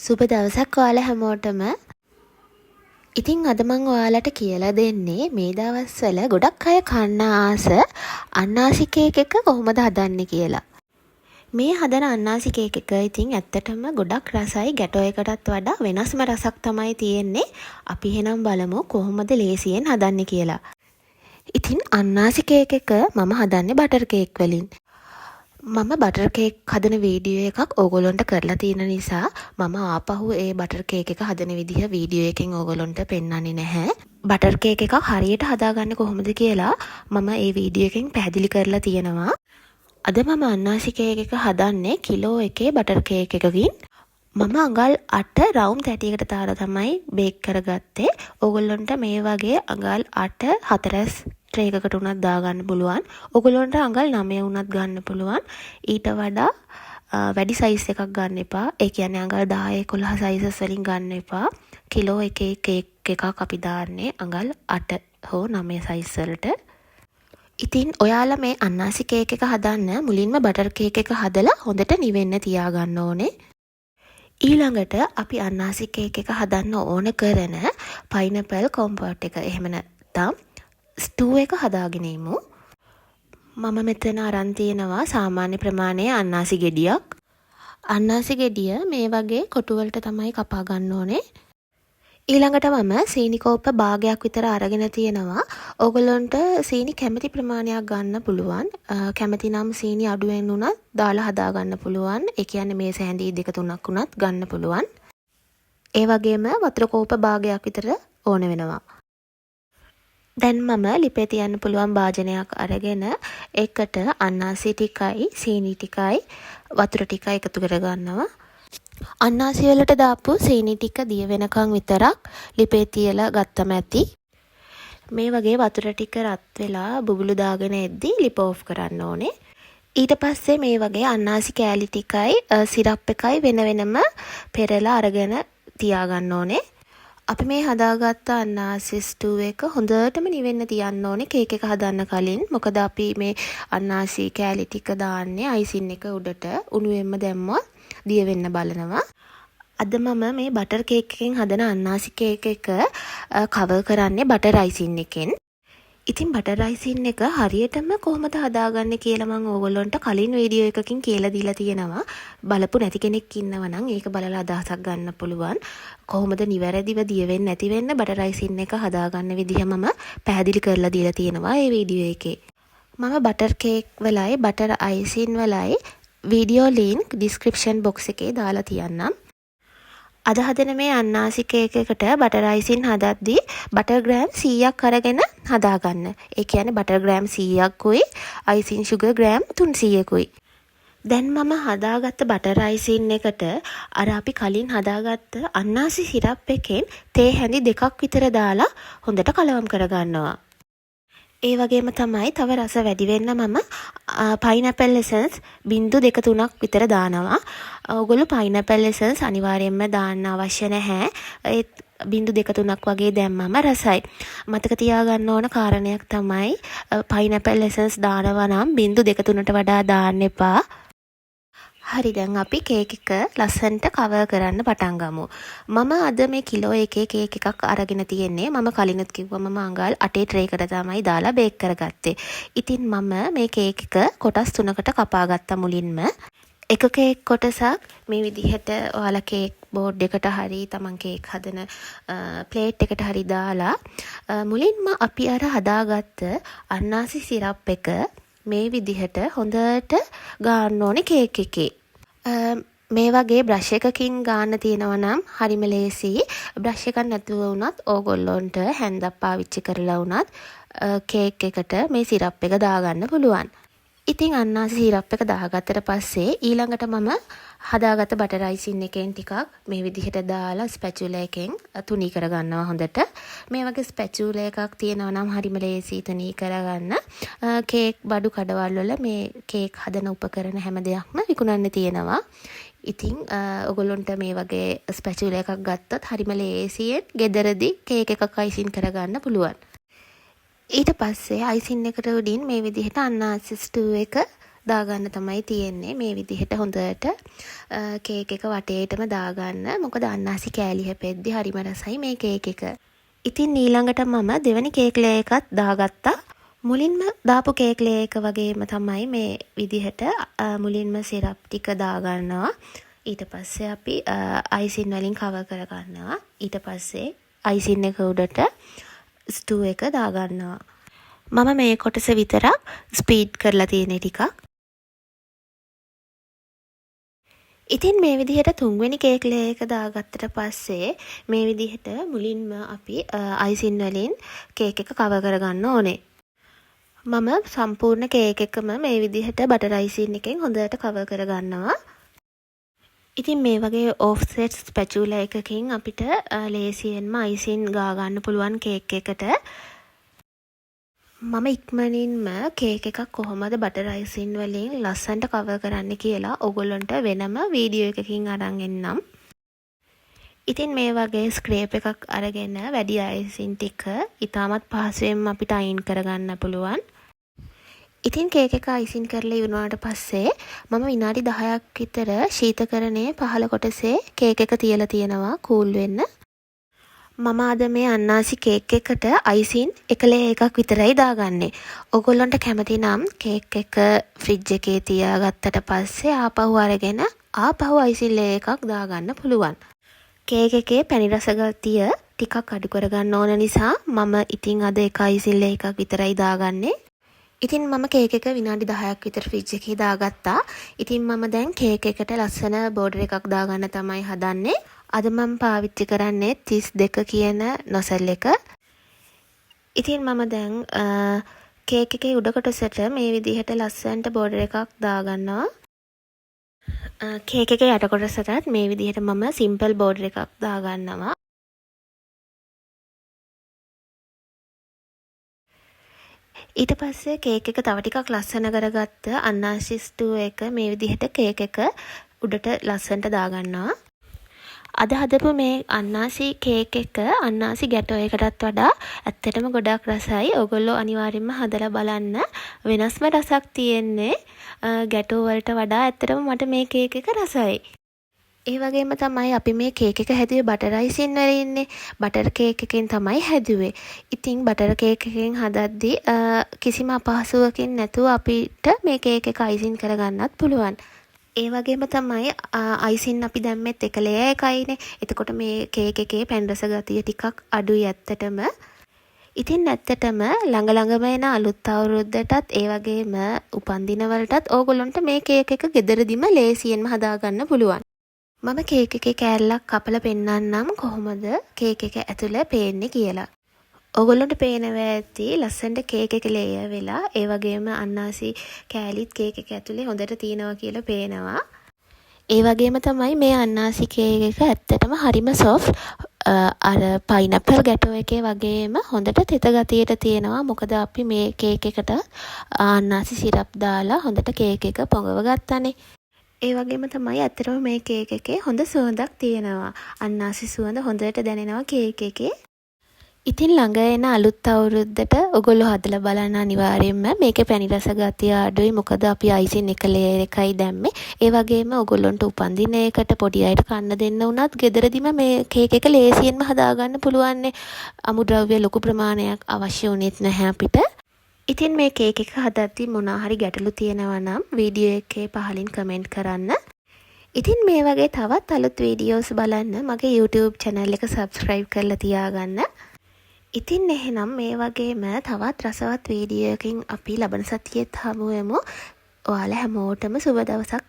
සුබ දවසක් ඔයාලා හැමෝටම. ඉතින් අද මම ඔයාලට කියලා දෙන්නේ මේ දවස්වල ගොඩක් අය කන්න ආස අන්නාසි කේක් එක කොහොමද හදන්නේ කියලා. මේ හදන අන්නාසි කේක් එක ඉතින් ඇත්තටම ගොඩක් රසයි, ගැටෝ එකටත් වඩා වෙනස්ම රසක් තමයි තියෙන්නේ. අපි එහෙනම් බලමු කොහොමද ලේසියෙන් හදන්නේ කියලා. ඉතින් අන්නාසි කේක් එක මම හදන්නේ බටර් කේක් වලින්. මම බටර් කේක් හදන වීඩියෝ එකක් ඕගොල්ලොන්ට කරලා තියෙන නිසා මම ආපහු ඒ බටර් කේක් එක හදන විදිහ වීඩියෝ එකෙන් ඕගොල්ලොන්ට පෙන්වන්නේ නැහැ. බටර් කේක් එකක් හරියට හදාගන්නේ කොහොමද කියලා මම ඒ වීඩියෝ එකෙන් පැහැදිලි කරලා තියෙනවා. අද මම අන්නාසි කේක් එක හදන්නේ කිලෝ එකේ බටර් කේක් එකකින්. මම අඟල් 8 රවුම් තැටියකට තාලා තමයි බේක් කරගත්තේ. ඕගොල්ලොන්ට මේ වගේ අඟල් 8 හතරස් ට්‍රේ එකකට උනත් දාගන්න පුළුවන්. ඕගොල්ලොන්ට අඟල් 9 උනත් ගන්න පුළුවන්. ඊට වඩා වැඩි සයිස් එකක් ගන්න එපා. ඒ කියන්නේ අඟල් 10 11 සයිසස් වලින් ගන්න එපා. කිලෝ එකේ කේක් එකක් අපි දාන්නේ අඟල් 8 හෝ 9 සයිස් වලට. ඉතින් ඔයාලා මේ අන්නාසි කේක් එක හදන්න මුලින්ම බටර් කේක් එක හදලා හොඳට නිවෙන්න තියාගන්න ඕනේ. ඊළඟට අපි අන්නාසි කේක් එක හදන්න ඕන කරන පයිනැපල් කොම්පෝට් එක, එහෙම නැත්නම් ස්ටූ එක හදාගෙන ඉමු. මම මෙතන අරන් තියෙනවා සාමාන්‍ය ප්‍රමාණයේ අන්නාසි ගෙඩියක්. අන්නාසි ගෙඩිය මේ වගේ කොටු වලට තමයි කපා ගන්න ඕනේ. ඊළඟට මම සීනි කෝප්ප භාගයක් විතර අරගෙන තියෙනවා. ඕගොල්ලන්ට සීනි කැමති ප්‍රමාණයක් ගන්න පුළුවන්. කැමති නම් සීනි අඩුවෙන් උනත් දාලා හදා ගන්න පුළුවන්. ඒ කියන්නේ මේ සෑඳී 2-3ක් උනත් ගන්න පුළුවන්. ඒ වගේම වතුර කෝප්ප භාගයක් විතර ඕන වෙනවා. දැන් මම ලිපේ තියන්න පුළුවන් භාජනයක් අරගෙන ඒකට අන්නාසි ටිකයි සීනි ටිකයි වතුර ටිකයි එකතු කරගන්නවා. අන්නාසි වලට දාපු සීනි ටික දිය වෙනකන් විතරක් ලිපේ තියලා ගත්තම ඇති. මේ වගේ වතුර ටික රත් වෙලා බුබුලු දාගෙන එද්දි ලිප ඕෆ් කරන්න ඕනේ. ඊට පස්සේ මේ වගේ අන්නාසි කෑලි ටිකයි සිරප් එකයි වෙන වෙනම පෙරලා අරගෙන තියාගන්න ඕනේ. අපි මේ හදාගත්ත අන්නාසි ස්ටූ එක හොඳටම නිවෙන්න තියන්න ඕනේ කේක් එක හදන්න කලින්. මොකද අපි මේ අන්නාසි කෑලි ටික දාන්නේ අයිසින් එක උඩට. උණුවෙන්ම දැම්මොත් දිය වෙන්න බලනවා. අද මම මේ බටර් කේක් එකෙන් හදන අන්නාසි කේක් එක කවර් කරන්නේ බටර් අයිසින් එකෙන්. ඉතින් බටර් අයිසින් එක හරියටම කොහොමද හදාගන්නේ කියලා මම ඕගොල්ලන්ට කලින් වීඩියෝ එකකින් කියලා දීලා තියෙනවා. බලපු නැති කෙනෙක් ඉන්නවා නම් ඒක බලලා අදහසක් ගන්න පුළුවන්. කොහොමද නිවැරදිව දිය වෙන්නේ නැති වෙන්න බටර් අයිසින් එක හදාගන්න විදිහ මම පැහැදිලි කරලා දීලා තියෙනවා මේ වීඩියෝ එකේ. මම බටර් කේක් වලයි බටර් අයිසින් වලයි වීඩියෝ ලින්ක් ඩිස්ක්‍රිප්ෂන් බොක්ස් එකේ දාලා තියන්නම්. අද හදන මේ අන්නාසි කේක් එකට බටර් අයිසින් හදද්දී බටර් ග්‍රෑම් 100ක් අරගෙන හදාගන්න. ඒ කියන්නේ බටර් ග්‍රෑම් 100ක්කුයි අයිසින් ෂුගර් ග්‍රෑම් 300කුයි. දැන් මම හදාගත්ත බටර් අයිසින් එකට අර අපි කලින් හදාගත්ත අන්නාසි සිරප් එකෙන් තේ හැඳි 2ක් විතර දාලා හොඳට කලවම් කරගන්නවා. ඒ වගේම තමයි තව රස වැඩි වෙන්න මම පයිනැපල් එසන්ස් 0.2-3ක් විතර දානවා. ඔයගොල්ලෝ පයිනැපල් එසන්ස් අනිවාර්යයෙන්ම දාන්න අවශ්‍ය නැහැ. ඒ 0.2-3ක් වගේ දැම්මම රසයි. මතක තියාගන්න ඕන කාරණයක් තමයි පයිනැපල් එසන්ස් දානවා නම් 0.2-3ට වඩා දාන්න එපා. හරි, දැන් අපි කේක් එක ලස්සනට කවර් කරන්න පටන් ගමු. මම අද මේ කිලෝ එකේ කේක් එකක් අරගෙන තියෙන්නේ. මම කලිනුත් කිව්වා මම අඟල් 8 ට්‍රේ එකට තමයි දාලා බේක් කරගත්තේ. ඉතින් මම මේ කේක් එක කොටස් 3කට කපා ගත්තා මුලින්ම. එක කේක් කොටසක් මේ විදිහට ඔයාලා කේක් බෝඩ් එකට හරි තමන් කේක් හදන ප්ලේට් එකට හරි දාලා මුලින්ම අපි අර හදාගත්ත අන්නාසි සිරප් එක මේ විදිහට හොඳට ගාන්න ඕනේ කේක් එකේ. මේ වගේ බ්‍රෂ් එකකින් ගාන්න තියෙනවා නම් හරිම ලේසි. බ්‍රෂ් එකක් නැතුව වුණත් ඕගොල්ලොන්ට හැන්දක් පාවිච්චි කරලා වුණත් කේක් එකට මේ සිරප් එක දාගන්න පුළුවන්. ඉතින් අන්නාසි සිරප් එක දාගත්තට පස්සේ ඊළඟට මම හදාගත්ත බටර් අයිසින් එකෙන් ටිකක් මේ විදිහට දාලා ස්පැචුලා එකෙන් තුනී කරගන්නවා හොඳට. මේ වගේ ස්පැචුලා එකක් තියෙනවා නම් හරිම ලේසි තුනී කරගන්න. කේක් බඩු කඩවල් වල මේ කේක් හදන උපකරණ හැම දෙයක්ම විකුණන්න තියෙනවා. ඉතින් ඔයගොල්ලොන්ට මේ වගේ ස්පැචුලා එකක් ගත්තොත් හරිම ලේසියෙන් ගෙදරදී කේක් එකක් අයිසින් කරගන්න පුළුවන්. ඊට පස්සේ අයිසින් එකට උඩින් මේ විදිහට අන්නාසි ස්ටූ එක දාගන්න තමයි තියෙන්නේ. මේ විදිහට හොඳට කේක් එක වටේටම දාගන්න. මොකද අන්නාසි කෑලි හැපෙද්දි හරිම රසයි මේ කේක් එක. ඉතින් ඊළඟට මම දෙවෙනි කේක් ලේ එකත් දාගත්තා. මුලින්ම දාපු කේක් ලේ එක වගේම තමයි මේ විදිහට මුලින්ම සිරප් ටික දාගන්නවා. ඊට පස්සේ අපි අයිසින් වලින් කවර් කරගන්නවා. ඊට පස්සේ අයිසින් එක උඩට ස්ටූ එක දාගන්නවා. මම මේ කොටස විතරක් ස්පීඩ් කරලා තියෙන ටිකක්. ඉතින් මේ විදිහට තුන්වෙනි කේක් ලේ එක දාගත්තට පස්සේ මේ විදිහට මුලින්ම අපි අයිසින් වලින් කේක් එක කවර් කරගන්න ඕනේ. මම සම්පූර්ණ කේක් එකම මේ විදිහට බටර් අයිසින් එකෙන් හොඳට කවර් කරගන්නවා. ඉතින් මේ වගේ ඕෆ්සෙට් ස්පැචුලා එකකින් අපිට ලේසියෙන්ම අයිසින් ගා ගන්න පුළුවන් කේක් එකට. මම ඉක්මනින්ම කේක් එකක් කොහොමද බටර් අයිසින් වලින් ලස්සනට කවර් කරන්න කියලා ඔයගොල්ලන්ට වෙනම වීඩියෝ එකකින් අරන් එන්නම්. ඉතින් මේ වගේ ස්ක්‍රේප් එකක් අරගෙන වැඩි අයිසින් ටික ඉතාමත් පහසුවෙන් අපිට අයින් කරගන්න පුළුවන්. ඉතින් කේක් එක අයිසින් කරලා ඉවරනාට පස්සේ මම විනාඩි 10ක් විතර ශීතකරණයේ පහළ කොටසේ කේක් එක තියලා තියෙනවා කූල් වෙන්න. මම අද මේ අන්නාසි කේක් එකට අයිසින් එක ලේ එකක් විතරයි දාගන්නේ. ඔයගොල්ලන්ට කැමති නම් කේක් එක ෆ්‍රිජ් එකේ තියාගත්තට පස්සේ ආපහු අරගෙන ආපහු අයිසින් ලේ එකක් දාගන්න පුළුවන්. කේක් එකේ පැණි රස ගතිය ටිකක් අඩු කරගන්න ඕන නිසා මම ඉතින් අද එක අයිසින් ලේ එකක් විතරයි දාගන්නේ. ඉතින් මම කේක් එක විනාඩි 10ක් විතර ෆ්‍රිජ් එකේ දාගත්තා. ඉතින් මම දැන් කේක් එකට ලස්සන බෝඩර් එකක් දාගන්න තමයි හදන්නේ. අද මම පාවිච්චි කරන්නේ 32 කියන නොසල් එක. ඉතින් මම දැන් කේක් එකේ උඩ කොටසට මේ විදිහට ලස්සනට බෝඩර් එකක් දාගන්නවා. කේක් එකේ යට කොටසටත් මේ විදිහට මම සිම්පල් බෝඩර් එකක් දාගන්නවා. ඊට පස්සේ කේක් එක තව ටිකක් ලස්සන කරගත්ත අන්නාසි ස්ටූ එක මේ විදිහට කේක් එක උඩට ලස්සනට දාගන්නවා. අද හදපු මේ අන්නාසි කේක් එක අන්නාසි ගැටෝ එකටත් වඩා ඇත්තටම ගොඩාක් රසයි. ඔයගොල්ලෝ අනිවාර්යෙන්ම හදලා බලන්න. වෙනස්ම රසක් තියෙන්නේ. ගැටෝ වලට වඩා ඇත්තටම මට මේ කේක් එක රසයි. ඒ වගේම තමයි අපි මේ කේක් එක හැදුවේ බටර් අයිසින් වලින්නේ. බටර් කේක් එකෙන් තමයි හැදුවේ. ඉතින් බටර් කේක් එකෙන් හදද්දී කිසිම අපහසුවකින් නැතුව අපිට මේ කේක් එක අයිසින් කරගන්නත් පුළුවන්. ඒ වගේම තමයි අයිසින් අපි දැම්මෙත් එක ලේයර් එකයිනේ. එතකොට මේ කේක් එකේ පැන් රස ගතිය ටිකක් අඩුයි ඇත්තටම. ඉතින් ඇත්තටම ළඟ ළඟම එන අලුත් අවුරුද්දටත් ඒ වගේම උපන්දින වලටත් ඕගොල්ලන්ට මේ කේක් එක ගෙදරදිම ලේසියෙන්ම හදාගන්න පුළුවන්. මම කේක් එකේ කෑල්ලක් කපලා පෙන්නන්නම් කොහොමද කේක් එක ඇතුළේ පේන්නේ කියලා. ඔයගොල්ලන්ට පේනවා ඇති ලස්සනට කේක් එක ලේයර් වෙලා ඒ වගේම අන්නාසි කෑලිත් කේක් එක ඇතුලේ හොඳට තියෙනවා කියලා පේනවා. ඒ වගේම තමයි මේ අන්නාසි කේක් එක ඇත්තටම හරිම සොෆ්ට්. අර පයිනැපල් ගැටෝ එකේ වගේම හොඳට තෙත ගතියට තියෙනවා. මොකද අපි මේ කේක් එකට අන්නාසි සිරප් දාලා හොඳට කේක් එක පොඟව ගත්තානේ. ඒ වගේම තමයි ඇත්තටම මේ කේක් එකේ හොඳ සුවඳක් තියෙනවා. අන්නාසි සුවඳ හොඳට දැනෙනවා කේක් එකේ. ඉතින් ළඟ එන අලුත් අවුරුද්දට ඔයගොල්ලෝ හදලා බලන්න අනිවාර්යයෙන්ම. මේකේ පැණි රස ගතිය අඩුයි. මොකද අපි අයිසින් එක ලේයර් එකයි දැම්මේ. ඒ වගේම ඔයගොල්ලන්ට උපන්දිනයකට පොඩි අයට කන්න දෙන්න උනත් ගෙදරදිම මේ කේක් එක ලේසියෙන්ම හදාගන්න පුළුවන්. අමුද්‍රව්‍ය ලොකු ප්‍රමාණයක් අවශ්‍ය වුණෙත් නැහැ අපිට. ඉතින් මේ කේක් එක හදද්දී මොනවා හරි ගැටලු තියෙනවා නම් වීඩියෝ එකේ පහලින් කමෙන්ට් කරන්න. ඉතින් මේ වගේ තවත් අලුත් වීඩියෝස් බලන්න මගේ YouTube channel එක subscribe කරලා තියාගන්න. ඉතින් එහෙනම් මේ වගේම තවත් රසවත් වීඩියෝ එකකින් අපි ලබන සතියේත් හමු වෙමු. ඔයාලා හැමෝටම සුබ දවසක්